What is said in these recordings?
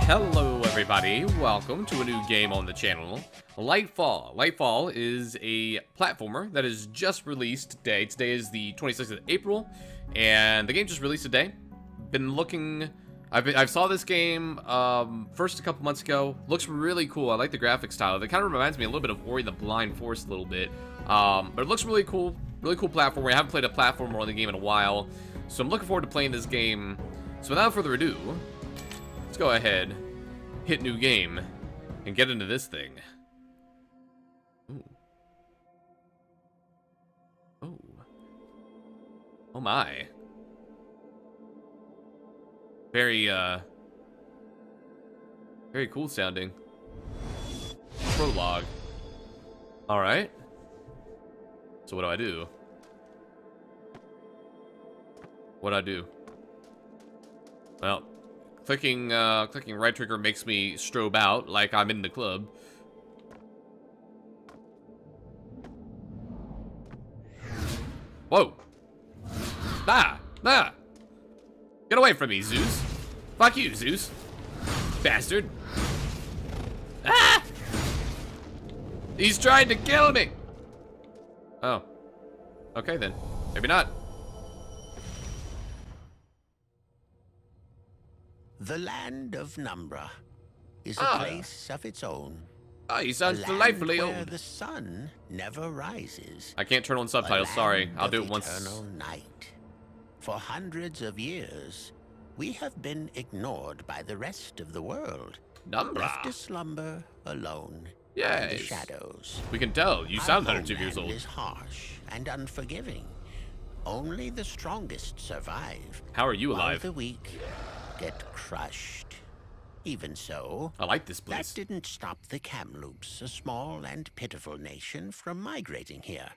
Hello everybody, welcome to a new game on the channel, Lightfall. Lightfall is a platformer that is just released today. Today is the 26th of April, and the game just released today. Been looking, I saw this game first a couple months ago. Looks really cool. I like the graphic style. It kind of reminds me a little bit of Ori the Blind Forest a little bit. But it looks really cool platformer. I haven't played a platformer on the game in a while, so I'm looking forward to playing this game. So without further ado, let's go ahead, hit new game, and get into this thing. Ooh. Oh. Oh my. Very cool sounding. Prologue. Alright. So what do? What do I do? Well, clicking right trigger makes me strobe out like I'm in the club. Whoa! Nah! Get away from me, Zeus! Fuck you, Zeus! Bastard! Ah! He's trying to kill me! Oh. Okay then. Maybe not. The land of Numbra is a place of its own. Oh, he sounds delightfully old. Where the sun never rises. I can't turn on subtitles, sorry. I'll do it once. Eternal night. For hundreds of years, we have been ignored by the rest of the world. Numbra. Left to slumber alone. Yes. In the shadows. We can tell. You sound 102 years old. Our homeland is harsh and unforgiving. Only the strongest survive. How are you alive? While the weak get crushed. Even so, I like this place. That didn't stop the Kamloops, a small and pitiful nation, from migrating here.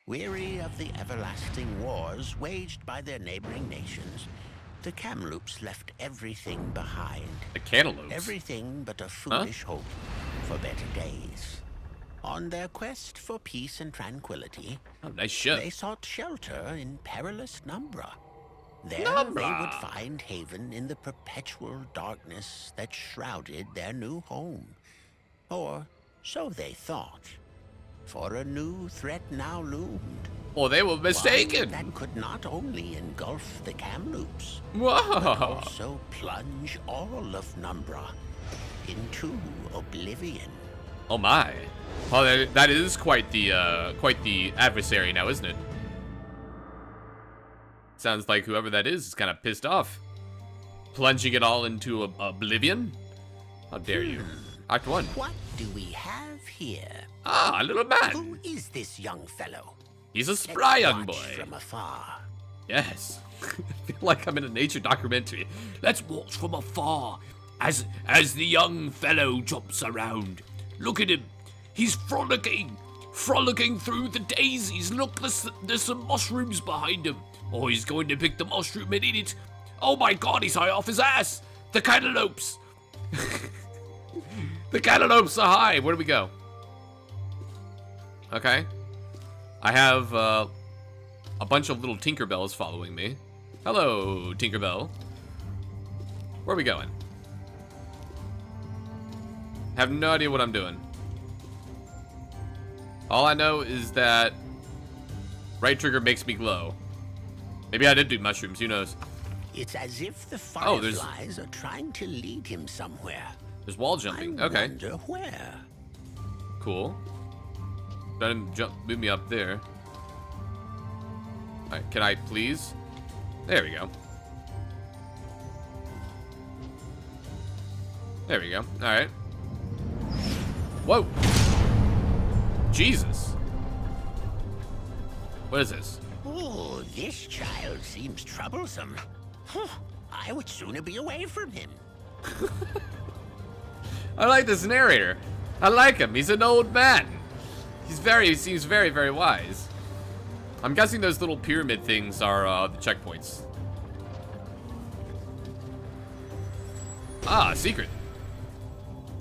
Weary of the everlasting wars waged by their neighboring nations, the Kamloops left everything behind. The cantaloupes? Everything but a foolish hope for better days. On their quest for peace and tranquility, nice ship. They sought shelter in perilous Numbra. There Numbra. They would find haven in the perpetual darkness that shrouded their new home. Or so they thought. For a new threat now loomed. Well, they were mistaken. One that could not only engulf the Kamloops, Whoa. but also plunge all of Numbra into oblivion. Oh my. Well, that is quite the adversary now, isn't it? Sounds like whoever that is kind of pissed off. Plunging it all into oblivion? How dare you? Act 1. What do we have here? Ah, a little man. Who is this young fellow? He's a spry young boy. From afar. Yes. I feel like I'm in a nature documentary. Let's watch from afar as the young fellow jumps around. Look at him. He's frolicking through the daisies. Look, there's some mushrooms behind him. Oh, he's going to pick the mushroom and eat it. Oh my god, he's high off his ass. The cantaloupes. The cantaloupes are high. Where do we go? Okay. I have a bunch of little Tinkerbells following me. Hello, Tinkerbell. Where are we going? Have no idea what I'm doing. All I know is that right trigger makes me glow. Maybe I did do mushrooms, who knows? It's as if the fireflies are trying to lead him somewhere. There's wall jumping. I okay. wonder where. Cool. Let him move me up there. Alright, can I please? There we go. There we go. Alright. Whoa. Jesus. What is this? Oh, this child seems troublesome. I would sooner be away from him. I like this narrator. I like him. He's an old man. He seems very, very wise. I'm guessing those little pyramid things are the checkpoints. Ah, secret.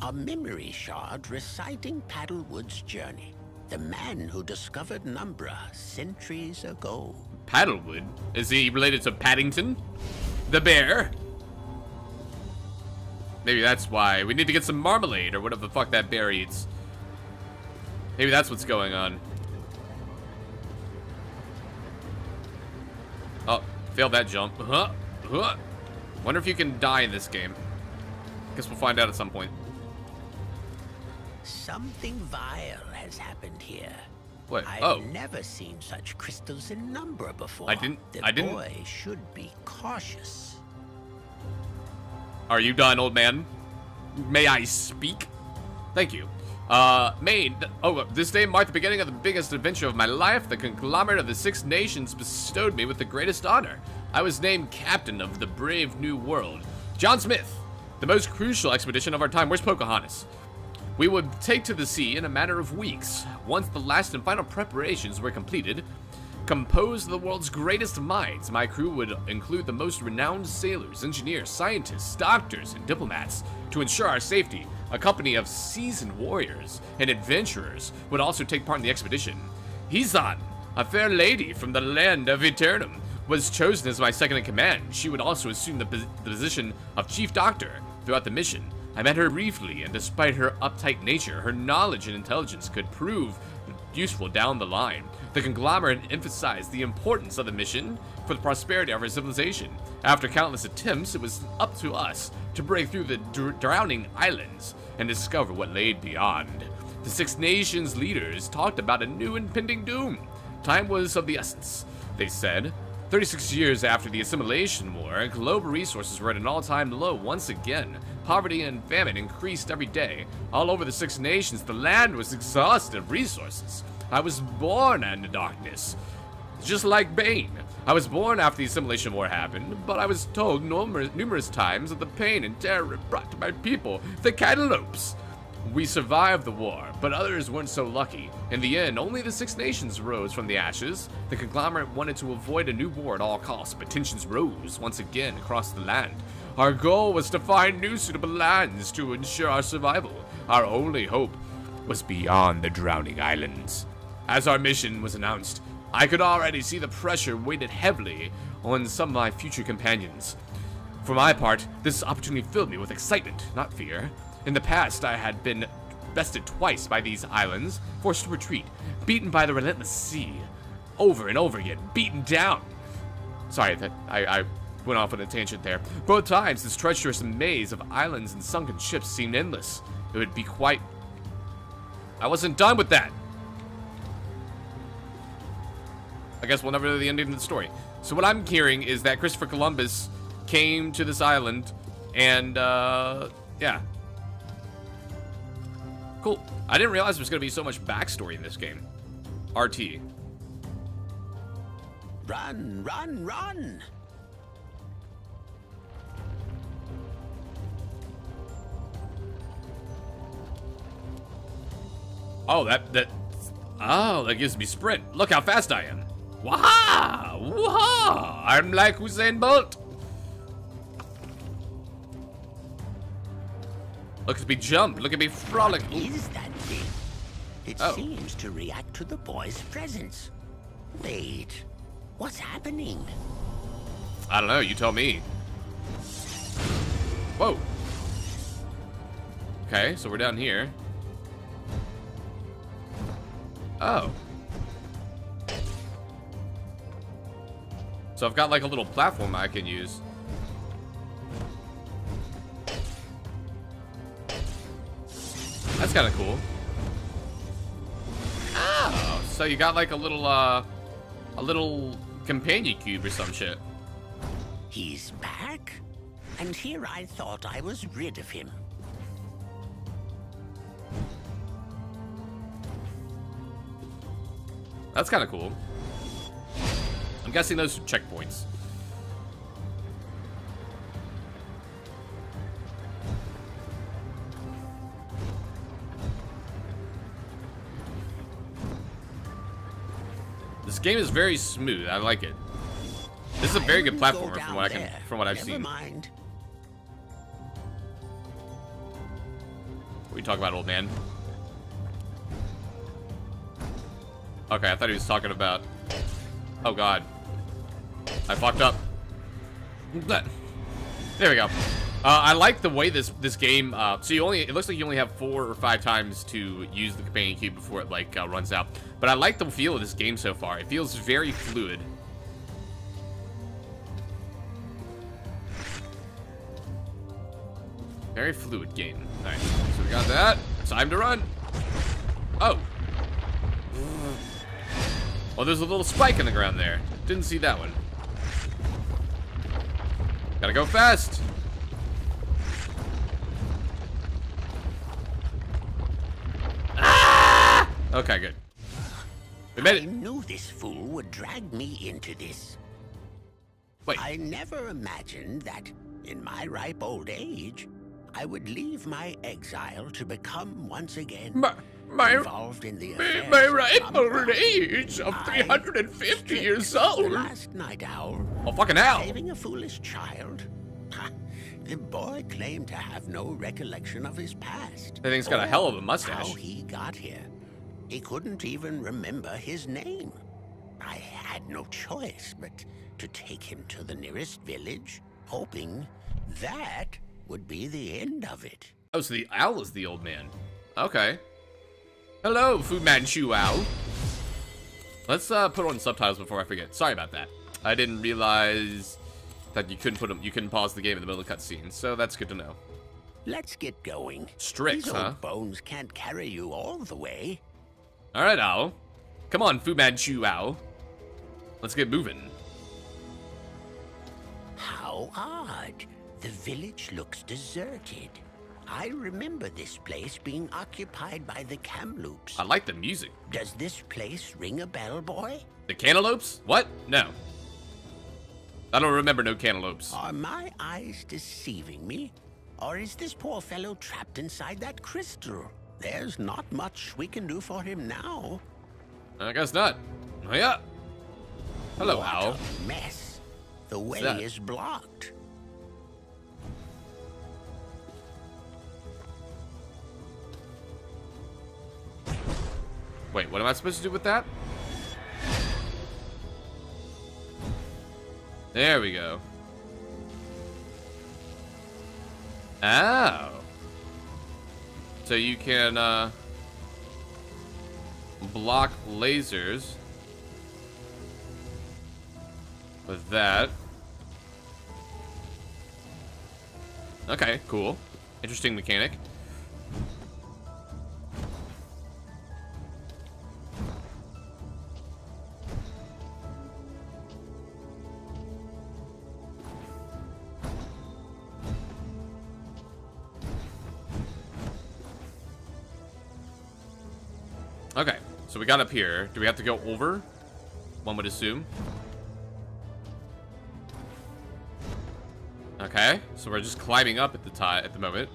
A memory shard reciting Paddlewood's journey. The man who discovered Numbra centuries ago. Paddlewood? Is he related to Paddington? The bear? Maybe that's why. We need to get some marmalade or whatever the fuck that bear eats. Maybe that's what's going on. Oh, failed that jump. Wonder if you can die in this game. Guess we'll find out at some point. Something vile has happened here. What? I've never seen such crystals in number before. The boy should be cautious. Are you done, old man? May I speak? Thank you. This day marked the beginning of the biggest adventure of my life. The conglomerate of the Six Nations bestowed me with the greatest honor. I was named captain of the brave new world. John Smith, the most crucial expedition of our time. Where's Pocahontas? We would take to the sea in a matter of weeks. Once the last and final preparations were completed, composed of the world's greatest minds, my crew would include the most renowned sailors, engineers, scientists, doctors, and diplomats. To ensure our safety, a company of seasoned warriors and adventurers would also take part in the expedition. Hizan, a fair lady from the land of Eternum, was chosen as my second in command. She would also assume the position of chief doctor throughout the mission. I met her briefly, and despite her uptight nature, her knowledge and intelligence could prove useful down the line. The conglomerate emphasized the importance of the mission for the prosperity of our civilization. After countless attempts, it was up to us to break through the drowning islands and discover what lay beyond. The Six Nations leaders talked about a new impending doom. Time was of the essence, they said. 36 years after the Assimilation War, global resources were at an all-time low once again. Poverty and famine increased every day. All over the Six Nations, the land was exhausted of resources. I was born in the darkness, just like Bane. I was born after the Assimilation War happened, but I was told numerous times of the pain and terror it brought to my people, the Cantaloupes. We survived the war, but others weren't so lucky. In the end, only the Six Nations rose from the ashes. The conglomerate wanted to avoid a new war at all costs, but tensions rose once again across the land. Our goal was to find new suitable lands to ensure our survival. Our only hope was beyond the drowning islands. As our mission was announced, I could already see the pressure weighted heavily on some of my future companions. For my part, this opportunity filled me with excitement, not fear. In the past, I had been bested twice by these islands, forced to retreat, beaten by the relentless sea, over and over again, beaten down. Sorry, that I went off on a tangent there. Both times, this treacherous maze of islands and sunken ships seemed endless. It would be quite... I wasn't done with that. I guess we'll never know the ending of the story. So what I'm hearing is that Christopher Columbus came to this island and, yeah. Cool. I didn't realize there's going to be so much backstory in this game. RT. Run, run, run! Oh, that gives me sprint. Look how fast I am. Waha! Waha! I'm like Usain Bolt. Look at me jump. Look at me frolic. What is that thing? It seems to react to the boy's presence. Wait, what's happening? I don't know. You tell me. Whoa. Okay, so we're down here. Oh. So I've got like a little platform I can use. That's kind of cool. Oh, so you got like a little companion cube or some shit. He's back? And here I thought I was rid of him. That's kind of cool. I'm guessing those are checkpoints. This game is very smooth. I like it. This is a very good platformer from what I've seen. Mind. What are you talking about, old man? Okay, I thought he was talking about... Oh, God. I fucked up. There we go. I like the way this game. So it looks like you only have 4 or 5 times to use the companion cube before it like runs out. But I like the feel of this game so far. It feels very fluid. Very fluid game. All right, so we got that. Time to run. Oh. Well, there's a little spike in the ground there. Didn't see that one. Gotta go fast. Ah! Okay, good. We made it. I knew this fool would drag me into this. Wait. I never imagined that, in my ripe old age, I would leave my exile to become once again involved in the affairs my ripe old age of 350 years old. Last night, Owl. Oh, fucking hell. Saving a foolish child. The boy claimed to have no recollection of his past. I think he's got a hell of a mustache. How he got here. He couldn't even remember his name. I had no choice but to take him to the nearest village, hoping that would be the end of it. Oh, so the owl is the old man. Okay. Hello, Fu Manchu owl. Let's put on subtitles before I forget. Sorry about that. I didn't realize that you couldn't pause the game in the middle of the cutscene, so that's good to know. Let's get going. Strict, These huh? old bones can't carry you all the way. All right, owl. Come on, Fu Manchu owl. Let's get moving. How odd. The village looks deserted. I remember this place being occupied by the Kamloops. I like the music. Does this place ring a bell, boy? The cantaloupes? What? No. I don't remember no cantaloupes. Are my eyes deceiving me? Or is this poor fellow trapped inside that crystal? There's not much we can do for him now. I guess not. Oh, yeah. Hello, What owl. a mess. The way that? is blocked. Wait, what am I supposed to do with that? There we go. Oh. So you can block lasers with that. Okay, cool. Interesting mechanic. Okay, so we got up here. Do we have to go over? One would assume. Okay, so we're just climbing up at the moment.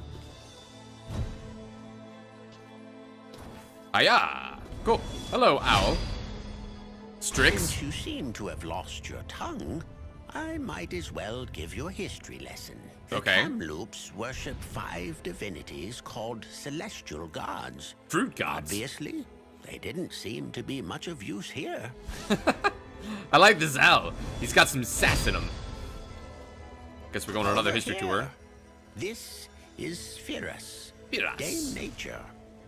Hiya! Cool. Hello, owl. Strix. Since you seem to have lost your tongue, I might as well give you a history lesson. The Okay. Kamloops worship 5 divinities called celestial gods. Fruit gods. Obviously, they didn't seem to be much of use here. I like this owl. He's got some sass in him. Guess we're going on another Over history here. tour. This is Pyrrhus, Pyrrhus. Dame Nature.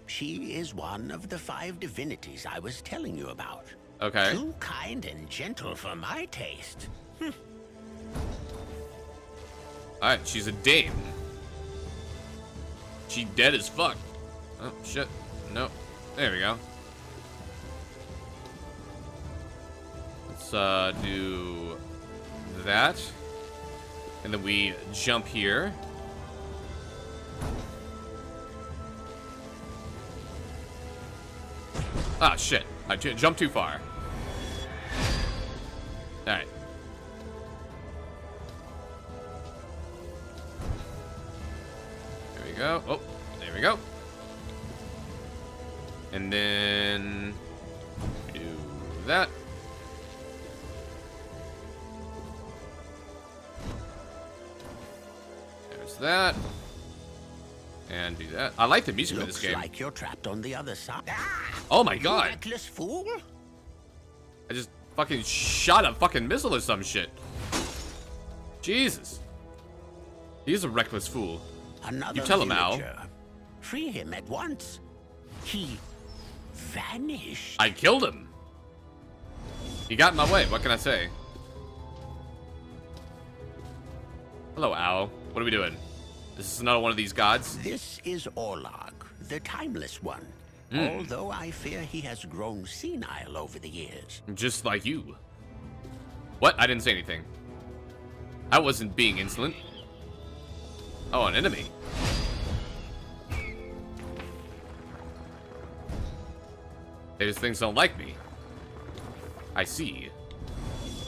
She is one of the 5 divinities I was telling you about. Okay. Too kind and gentle for my taste. Alright, she's a dame. She dead as fuck. Oh, shit. No. There we go. Let's do that. And then we jump here. Ah, shit. I jumped too far. Alright. There we go. Oh, there we go. And then do that. There's that. And do that. I like the music of this Looks game. like you're trapped on the other side. Ah, Oh my you god. reckless fool! I just fucking shot a fucking missile or some shit. Jesus. He's a reckless fool. Another You tell him, Owl. villager. Free him at once. He vanished. I killed him. He got in my way. What can I say? Hello, Owl. What are we doing? This is another one of these gods? This is Owl1, the timeless one. Although I fear he has grown senile over the years. Just like you. What? I didn't say anything. I wasn't being insolent. Oh, an enemy. They just things don't like me. I see.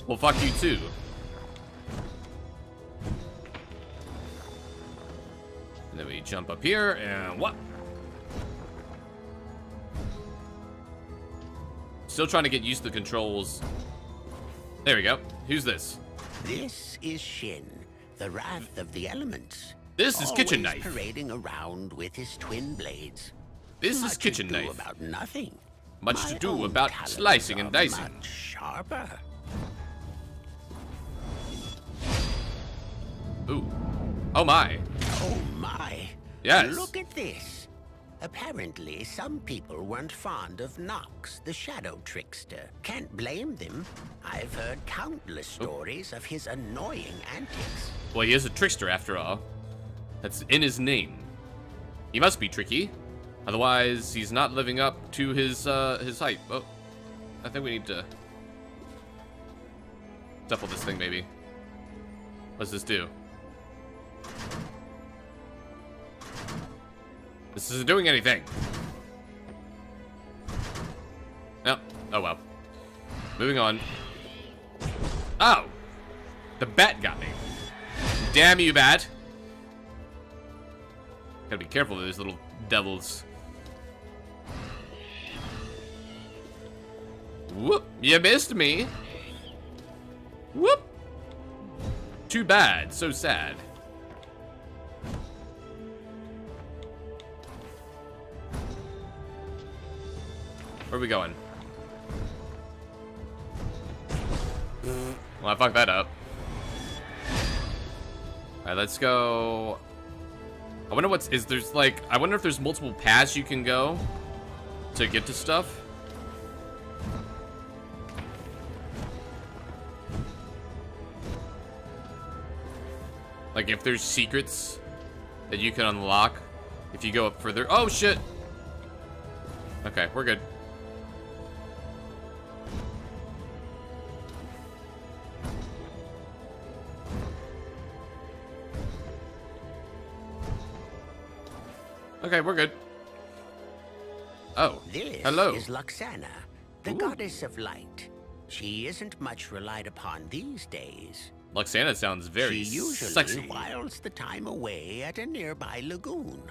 Well, fuck you too. And then we jump up here and what? Still trying to get used to the controls. There we go. Who's this? This is Shin, the wrath of the elements. This is Kitchen Always Knife. parading around with his twin blades. This is Much Kitchen ado Knife. about nothing. Much My to do own about talents slicing and are dicing. Much sharper. Ooh. Oh my. Oh my. Yes. Look at this. Apparently, some people weren't fond of Nox, the shadow trickster. Can't blame them. I've heard countless stories of his annoying antics. Well, he is a trickster after all. That's in his name. He must be tricky. Otherwise, he's not living up to his hype. Oh, I think we need to double this thing, maybe. What's this do? This isn't doing anything. No. Oh, well. Moving on. Oh! The bat got me. Damn you, bat. Gotta be careful of those little devils. Whoop! You missed me. Whoop! Too bad. So sad. Where are we going? Well, I fucked that up. Alright, let's go. I wonder I wonder if there's multiple paths you can go to get to stuff. Like if there's secrets that you can unlock if you go up further. Oh shit. Okay, we're good. Okay, we're good. Oh, This hello. is Luxana, the goddess of light. She isn't much relied upon these days. Luxana sounds very She usually sexy. whiles the time away at a nearby lagoon.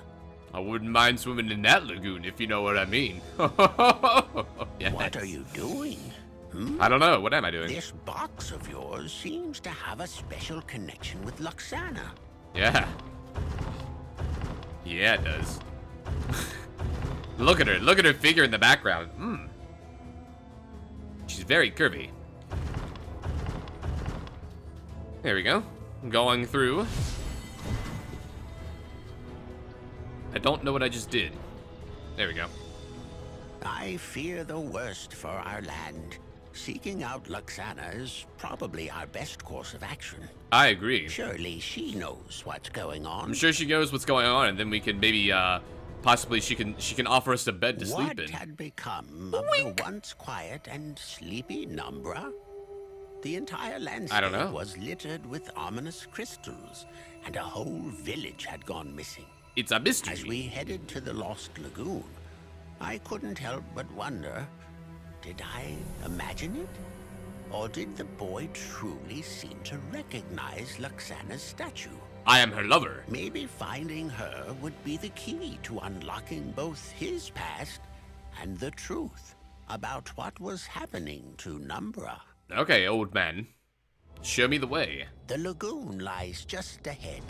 I wouldn't mind swimming in that lagoon, if you know what I mean. Yes. What are you doing? I don't know. What am I doing? This box of yours seems to have a special connection with Luxana. Yeah. Yeah, it does. Look at her. Look at her figure in the background. She's very curvy. There we go. Going through. I don't know what I just did. There we go. I fear the worst for our land. Seeking out Luxana is probably our best course of action. I agree. Surely she knows what's going on. I'm sure she knows what's going on, and then we can maybe, possibly she can offer us a bed to sleep in. What had become of the once quiet and sleepy Numbra? The entire landscape know. was littered with ominous crystals, and a whole village had gone missing. It's a mystery. As we headed to the Lost Lagoon, I couldn't help but wonder, did I imagine it? Or did the boy truly seem to recognize Luxana's statue? I am her lover. Maybe finding her would be the key to unlocking both his past and the truth about what was happening to Numbra. Okay, old man. Show me the way. The lagoon lies just ahead,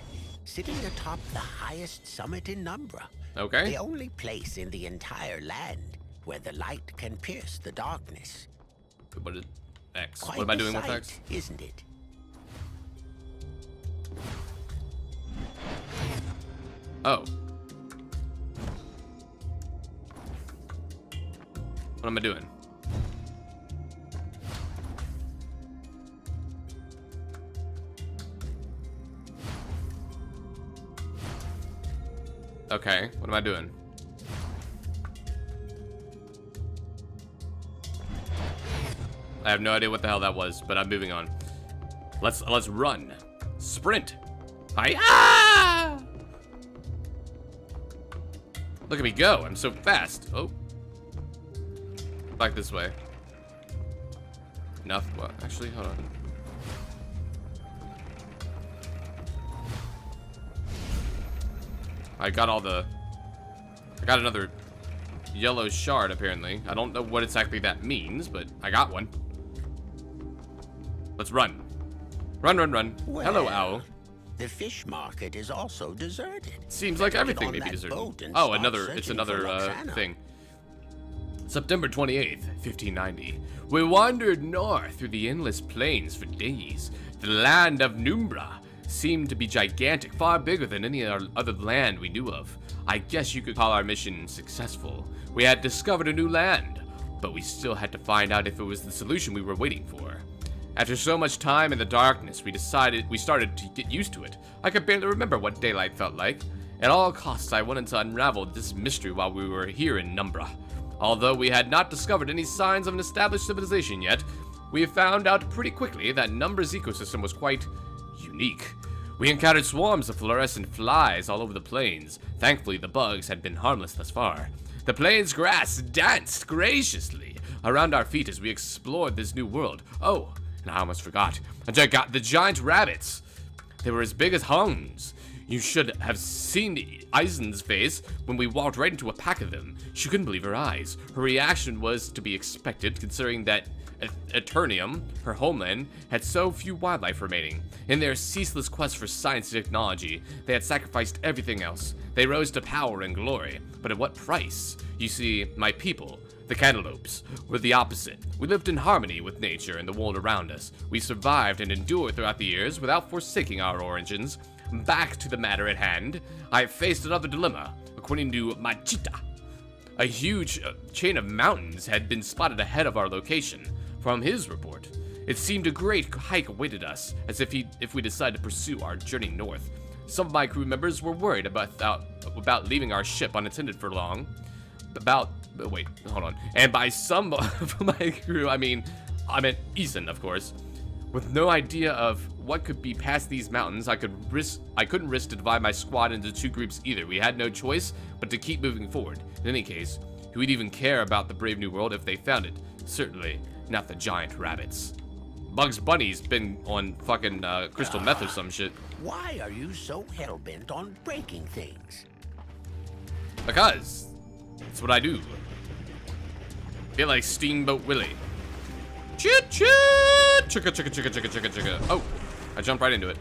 sitting atop the highest summit in Numbra. Okay. The only place in the entire land where the light can pierce the darkness. What is X? Quite What am I the doing with sight, X? isn't it? Oh. What am I doing? Okay, what am I doing? I have no idea what the hell that was, but I'm moving on. Let's run. Sprint. Hi-ya! Look at me go. I'm so fast. Oh. Back this way. Enough. Well, actually, hold on. I got another yellow shard, apparently. I don't know what exactly that means, but I got one. Let's run. Run, run, run. Well, hello, Owl. The fish market is also deserted. Seems like everything may be deserted. Oh, it's another thing. September 28th, 1590. We wandered north through the endless plains for days. The land of Numbra seemed to be gigantic, far bigger than any other land we knew of. I guess you could call our mission successful. We had discovered a new land, but we still had to find out if it was the solution we were waiting for. After so much time in the darkness, we started to get used to it. I could barely remember what daylight felt like. At all costs, I wanted to unravel this mystery while we were here in Numbra. Although we had not discovered any signs of an established civilization yet, we found out pretty quickly that Numbra's ecosystem was quite unique. We encountered swarms of fluorescent flies all over the plains. Thankfully, the bugs had been harmless thus far. The plains grass danced graciously around our feet as we explored this new world. Oh, and I almost forgot. The giant rabbits. They were as big as hounds. You should have seen Eisen's face when we walked right into a pack of them. She couldn't believe her eyes. Her reaction was to be expected, considering that Eternium, her homeland, had so few wildlife remaining. In their ceaseless quest for science and technology, they had sacrificed everything else. They rose to power and glory, but at what price? You see, my people, the cantaloupes, were the opposite. We lived in harmony with nature and the world around us. We survived and endured throughout the years without forsaking our origins. Back to the matter at hand, I faced another dilemma. According to Machita, a huge chain of mountains had been spotted ahead of our location. From his report, it seemed a great hike awaited us, as if we decided to pursue our journey north. Some of my crew members were worried about leaving our ship unattended for long. Wait, hold on. And by some of my crew, I meant Ethan, of course. With no idea of what could be past these mountains, I couldn't risk to divide my squad into two groups either. We had no choice but to keep moving forward. In any case, who would even care about the brave new world if they found it? Certainly not the giant rabbits. Bugs Bunny's been on fucking crystal meth or some shit. Why are you so hell-bent on breaking things? Because that's what I do. Feel like Steamboat Willie. Chit chit! Chicka chicka chicka chicka chicka chicka. Oh, I jumped right into it.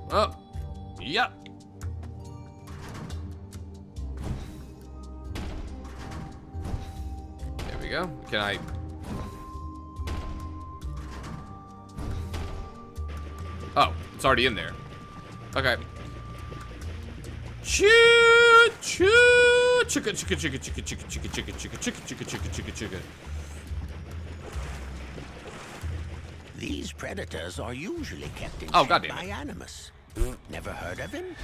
Oh, yeah. There we go. Can I? Oh, it's already in there. Okay. Choo choo chicka chicka chicka chicka chicka chicka chicka chicka chicka chicka chicka chicka chicka. These predators are usually kept in check by Animus. Never heard of him?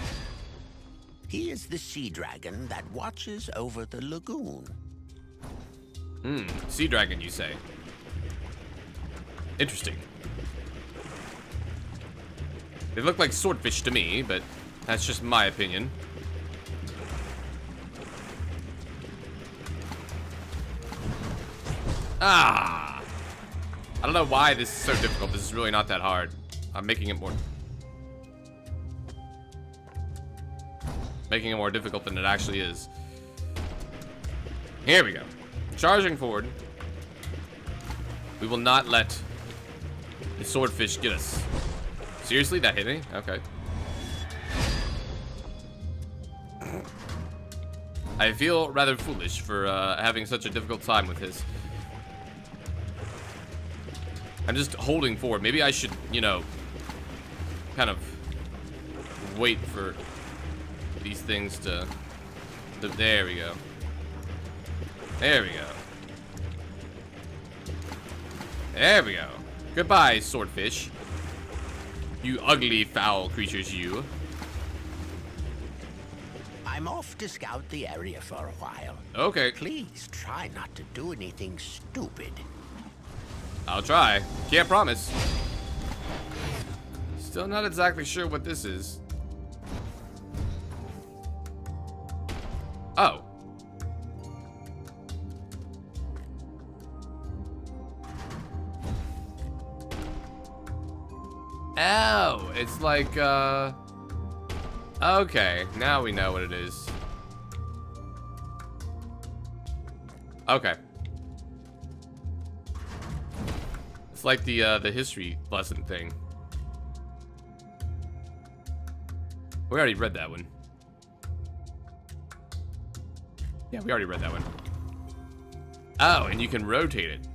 He is the sea dragon that watches over the lagoon. Sea dragon, you say? Interesting. They look like swordfish to me, but that's just my opinion. Ah! I don't know why this is so difficult. This is really not that hard. I'm making it more difficult than it actually is. Here we go. Charging forward. We will not let the swordfish get us. Seriously? That hit me? Okay. I feel rather foolish for having such a difficult time with his. I'm just holding forward. Maybe I should, you know, kind of wait for these things to there we go. There we go. There we go. Goodbye, swordfish. You ugly, foul creatures, you. I'm off to scout the area for a while. Okay. Please try not to do anything stupid. I'll try. Can't promise. Still not exactly sure what this is. Oh. Oh, it's like, okay, now we know what it is. Okay. It's like the history lesson thing. We already read that one. Yeah, we already read that one. Oh, and you can rotate it.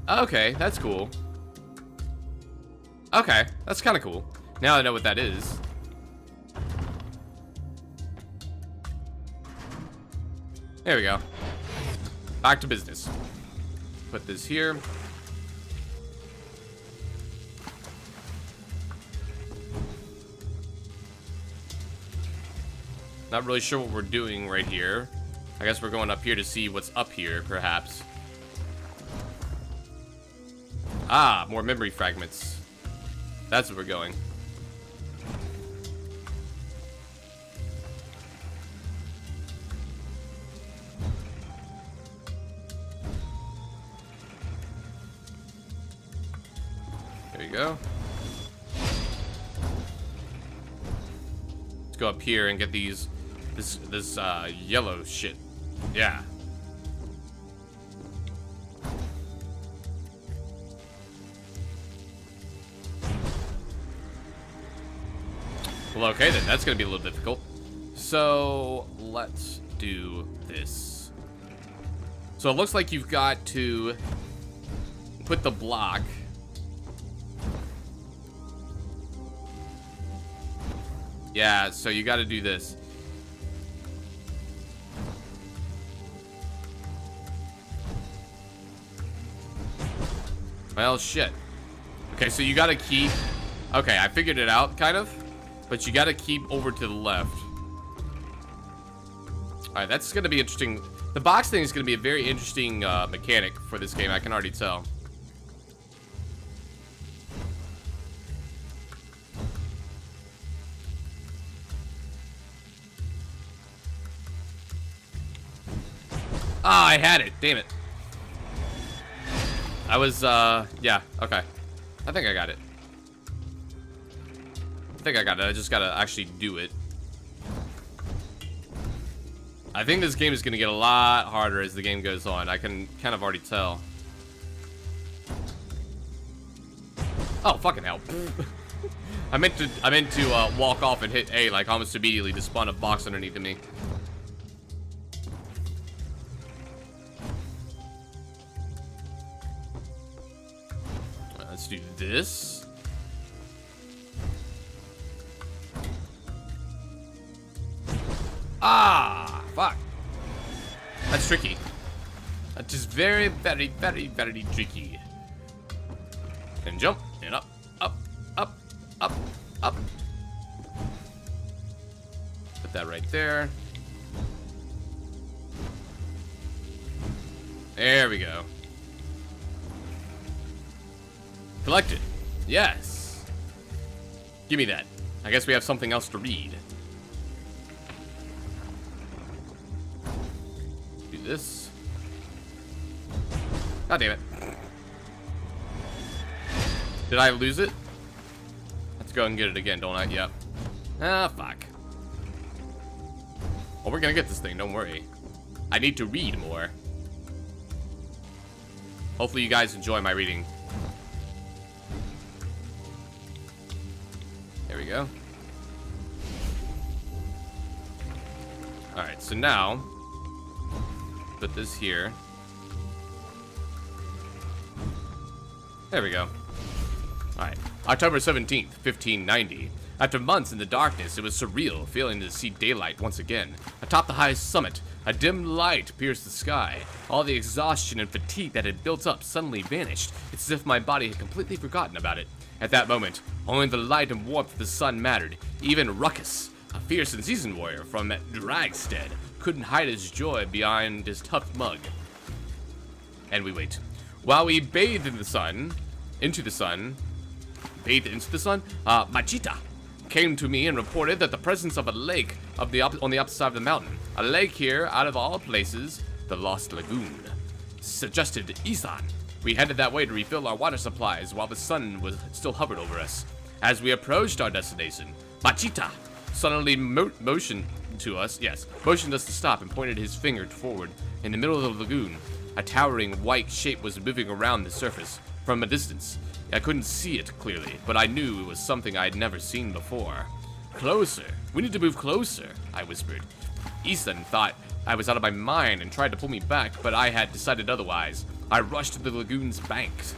Okay, that's cool. Okay, that's kind of cool. Now I know what that is. There we go. Back to business. Put this here. Not really sure what we're doing right here. I guess we're going up here to see what's up here, perhaps. Ah, more memory fragments. That's where we're going. There you go. Let's go up here and get these, this yellow shit. Yeah. Well, okay then, that's gonna be a little difficult. So, let's do this. So it looks like you've got to put the block. Yeah, so you gotta do this. Well, shit. Okay, so you gotta keep... Okay, I figured it out, kind of. But you gotta keep over to the left. Alright, that's gonna be interesting. The box thing is gonna be a very interesting mechanic for this game, I can already tell. Ah, I had it. Damn it. I was, yeah, okay. I think I got it. I think I got it. I just gotta actually do it. I think this game is gonna get a lot harder as the game goes on. I can kind of already tell. Oh, fucking hell. I meant to walk off and hit A like almost immediately to spawn a box underneath of me. Let's do this. Ah, fuck. That's tricky. That's just very, very, very, very tricky. And jump, and up, up, up, up, up. Put that right there. There we go. Collected. Yes. Give me that. I guess we have something else to read. Do this. God damn it. Did I lose it? Let's go and get it again, don't I? Yep. Ah, fuck. Well, we're gonna get this thing, don't worry. I need to read more. Hopefully you guys enjoy my reading. There we go. Alright, so now, put this here. There we go. Alright, October 17th, 1590. After months in the darkness, it was surreal feeling to see daylight once again. Atop the highest summit, a dim light pierced the sky. All the exhaustion and fatigue that had built up suddenly vanished. It's as if my body had completely forgotten about it. At that moment, only the light and warmth of the sun mattered. Even Ruckus, a fierce and seasoned warrior from Dragstead, couldn't hide his joy behind his tufted mug. And we wait. While we bathed in the sun, Machita came to me and reported that the presence of a lake on the opposite side of the mountain. A lake here, out of all places, the Lost Lagoon. Suggested Isan. We headed that way to refill our water supplies while the sun was still hovered over us. As we approached our destination, Machita suddenly motioned us to stop and pointed his finger forward. In the middle of the lagoon, a towering white shape was moving around the surface. From a distance, I couldn't see it clearly, but I knew it was something I had never seen before. Closer. We need to move closer, I whispered. Ethan thought I was out of my mind and tried to pull me back, but I had decided otherwise. I rushed to the lagoon's banks,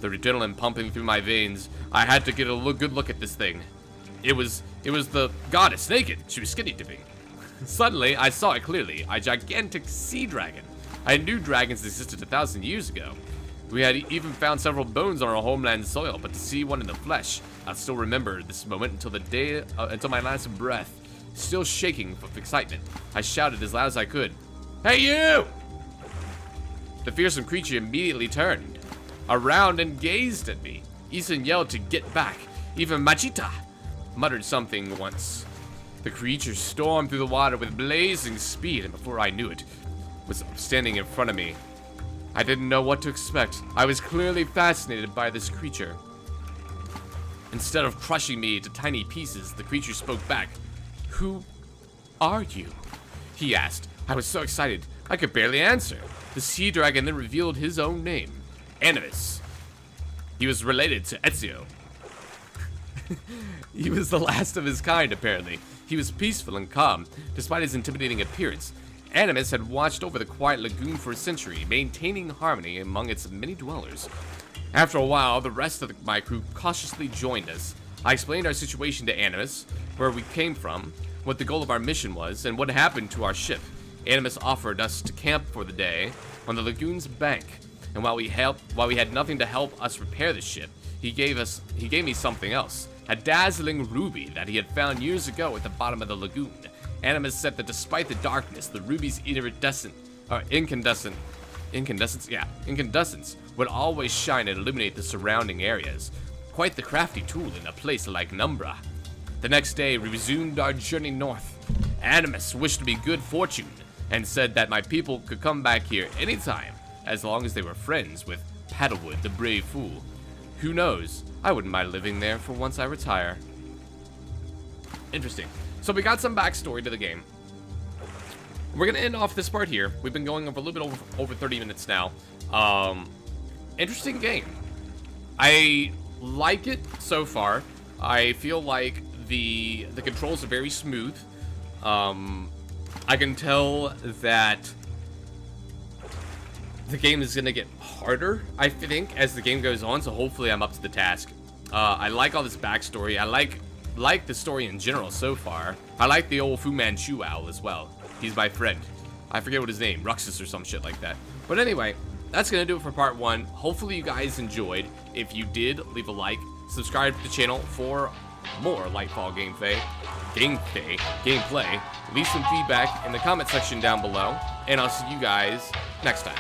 the adrenaline pumping through my veins. I had to get a good look at this thing. It was the goddess, naked. She was skinny dipping. Suddenly, I saw it clearly, a gigantic sea dragon. I knew dragons existed 1,000 years ago. We had even found several bones on our homeland soil, but to see one in the flesh, I still remember this moment until my last breath. Still shaking with excitement, I shouted as loud as I could, "Hey you!" The fearsome creature immediately turned around and gazed at me. Isan yelled to get back. Even Machita muttered something once. The creature stormed through the water with blazing speed, and before I knew it, was standing in front of me. I didn't know what to expect. I was clearly fascinated by this creature. Instead of crushing me to tiny pieces, the creature spoke back. "Who are you?" he asked. I was so excited, I could barely answer. The sea dragon then revealed his own name, Animus. He was related to Ezio. He was the last of his kind, apparently. He was peaceful and calm, despite his intimidating appearance. Animus had watched over the quiet lagoon for a century, maintaining harmony among its many dwellers. After a while, the rest of my crew cautiously joined us. I explained our situation to Animus, where we came from, what the goal of our mission was, and what happened to our ship. Animus offered us to camp for the day on the lagoon's bank, and while we had nothing to help us repair the ship, he gave me something else, a dazzling ruby that he had found years ago at the bottom of the lagoon. Animus said that despite the darkness, the ruby's incandescence would always shine and illuminate the surrounding areas. Quite the crafty tool in a place like Numbra. The next day, we resumed our journey north. Animus wished me good fortune and said that my people could come back here anytime, as long as they were friends with Paddlewood, the brave fool. Who knows? I wouldn't mind living there for once I retire. Interesting. So we got some backstory to the game. We're gonna end off this part here. We've been going over a little bit over 30 minutes now. Interesting game. I like it so far. I feel like the controls are very smooth. I can tell that the game is gonna get harder, I think, as the game goes on, so hopefully I'm up to the task. I like all this backstory. I like the story in general so far. I like the old Fu Manchu owl as well. He's my friend. I forget what his name, Ruxus or some shit like that. But anyway, that's gonna do it for part 1. Hopefully you guys enjoyed. If you did, leave a like, subscribe to the channel for more Lightfall gameplay. Leave some feedback in the comment section down below, and I'll see you guys next time.